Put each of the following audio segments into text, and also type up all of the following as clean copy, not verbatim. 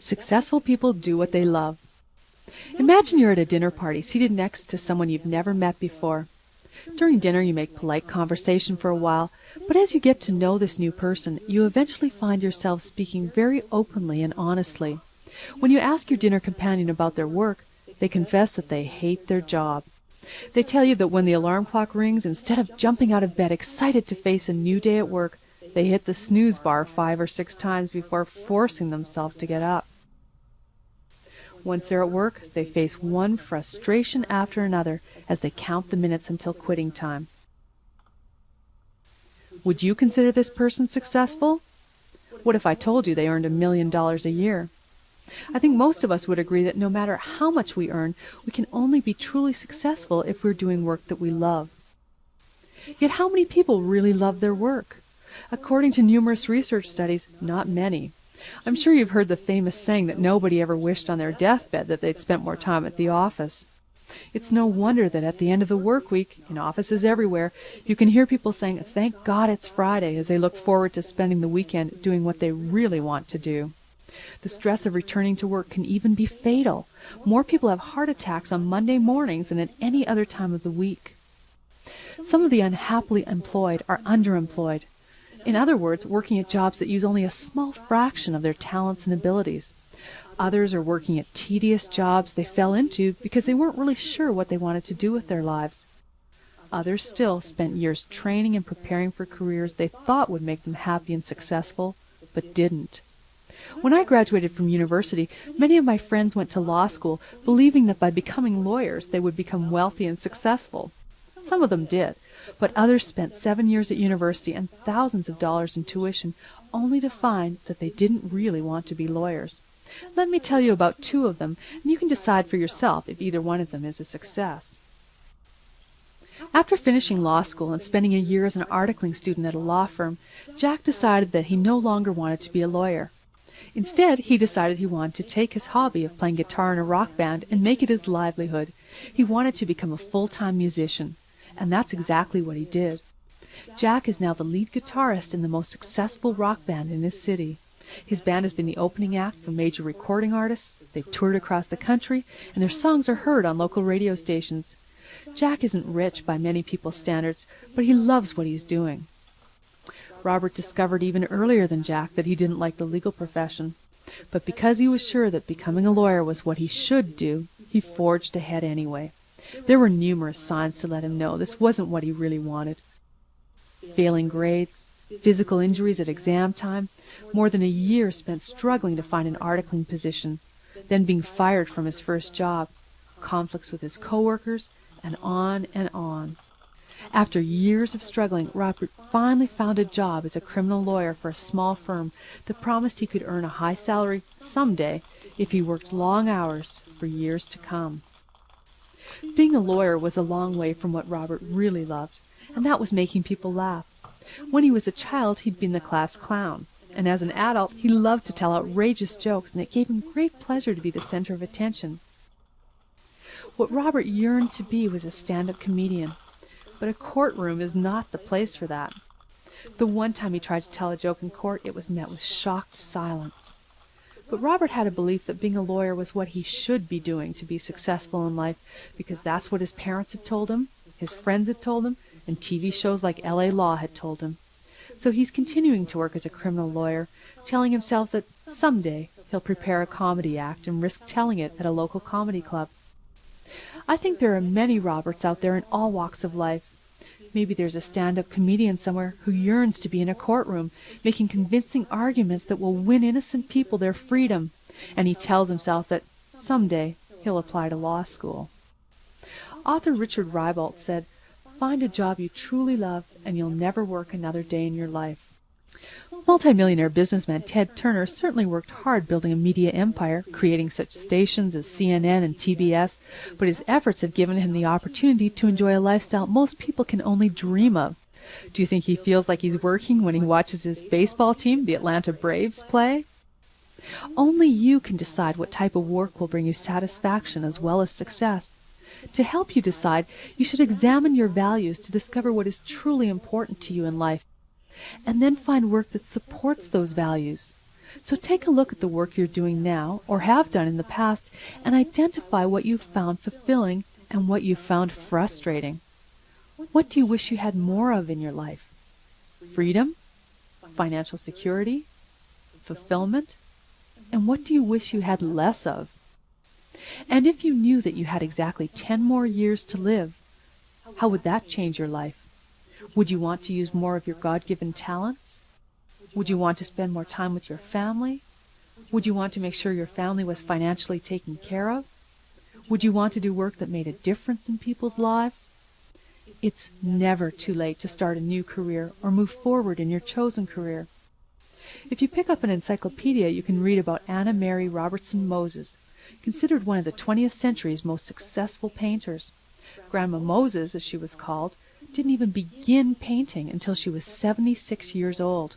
Successful people do what they love. Imagine you're at a dinner party seated next to someone you've never met before. During dinner, you make polite conversation for a while, but as you get to know this new person, you eventually find yourself speaking very openly and honestly. When you ask your dinner companion about their work, they confess that they hate their job. They tell you that when the alarm clock rings, instead of jumping out of bed excited to face a new day at work, they hit the snooze bar 5 or 6 times before forcing themselves to get up. Once they're at work, they face one frustration after another as they count the minutes until quitting time. Would you consider this person successful? What if I told you they earned $1 million a year? I think most of us would agree that no matter how much we earn, we can only be truly successful if we're doing work that we love. Yet how many people really love their work? According to numerous research studies, not many. I'm sure you've heard the famous saying that nobody ever wished on their deathbed that they'd spent more time at the office. It's no wonder that at the end of the work week, in offices everywhere, you can hear people saying, "Thank God it's Friday," as they look forward to spending the weekend doing what they really want to do. The stress of returning to work can even be fatal. More people have heart attacks on Monday mornings than at any other time of the week. Some of the unhappily employed are underemployed. In other words, working at jobs that use only a small fraction of their talents and abilities. Others are working at tedious jobs they fell into because they weren't really sure what they wanted to do with their lives. Others still spent years training and preparing for careers they thought would make them happy and successful, but didn't. When I graduated from university, many of my friends went to law school believing that by becoming lawyers they would become wealthy and successful. Some of them did, but others spent 7 years at university and thousands of dollars in tuition only to find that they didn't really want to be lawyers. Let me tell you about 2 of them, and you can decide for yourself if either one of them is a success. After finishing law school and spending a year as an articling student at a law firm, Jack decided that he no longer wanted to be a lawyer. Instead, he decided he wanted to take his hobby of playing guitar in a rock band and make it his livelihood. He wanted to become a full-time musician, and that's exactly what he did. Jack is now the lead guitarist in the most successful rock band in his city. His band has been the opening act for major recording artists. They've toured across the country, and their songs are heard on local radio stations. Jack isn't rich by many people's standards, but he loves what he's doing. Robert discovered even earlier than Jack that he didn't like the legal profession. But because he was sure that becoming a lawyer was what he should do, he forged ahead anyway. There were numerous signs to let him know this wasn't what he really wanted. Failing grades, physical injuries at exam time, more than a year spent struggling to find an articling position, then being fired from his first job, conflicts with his coworkers, and on and on. After years of struggling, Robert finally found a job as a criminal lawyer for a small firm that promised he could earn a high salary someday if he worked long hours for years to come. Being a lawyer was a long way from what Robert really loved, and that was making people laugh. When he was a child, he'd been the class clown, and as an adult, he loved to tell outrageous jokes, and it gave him great pleasure to be the center of attention. What Robert yearned to be was a stand-up comedian, but a courtroom is not the place for that. The one time he tried to tell a joke in court, it was met with shocked silence. But Robert had a belief that being a lawyer was what he should be doing to be successful in life, because that's what his parents had told him, his friends had told him, and TV shows like L.A. Law had told him. So he's continuing to work as a criminal lawyer, telling himself that someday he'll prepare a comedy act and risk telling it at a local comedy club. I think there are many Roberts out there in all walks of life. Maybe there's a stand-up comedian somewhere who yearns to be in a courtroom, making convincing arguments that will win innocent people their freedom, and he tells himself that someday he'll apply to law school. Author Richard Ribalt said, "Find a job you truly love, and you'll never work another day in your life." Multimillionaire businessman Ted Turner certainly worked hard building a media empire, creating such stations as CNN and TBS, but his efforts have given him the opportunity to enjoy a lifestyle most people can only dream of. Do you think he feels like he's working when he watches his baseball team, the Atlanta Braves, play? Only you can decide what type of work will bring you satisfaction as well as success. To help you decide, you should examine your values to discover what is truly important to you in life, and then find work that supports those values. So take a look at the work you're doing now or have done in the past and identify what you've found fulfilling and what you've found frustrating. What do you wish you had more of in your life? Freedom? Financial security? Fulfillment? And what do you wish you had less of? And if you knew that you had exactly 10 more years to live, how would that change your life? Would you want to use more of your God-given talents? Would you want to spend more time with your family? Would you want to make sure your family was financially taken care of? Would you want to do work that made a difference in people's lives? It's never too late to start a new career or move forward in your chosen career. If you pick up an encyclopedia, you can read about Anna Mary Robertson Moses, considered one of the 20th century's most successful painters. Grandma Moses, as she was called, didn't even begin painting until she was 76 years old.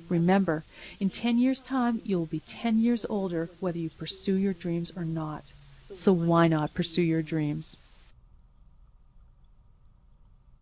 Remember, in 10 years' time, you will be 10 years older whether you pursue your dreams or not. So why not pursue your dreams?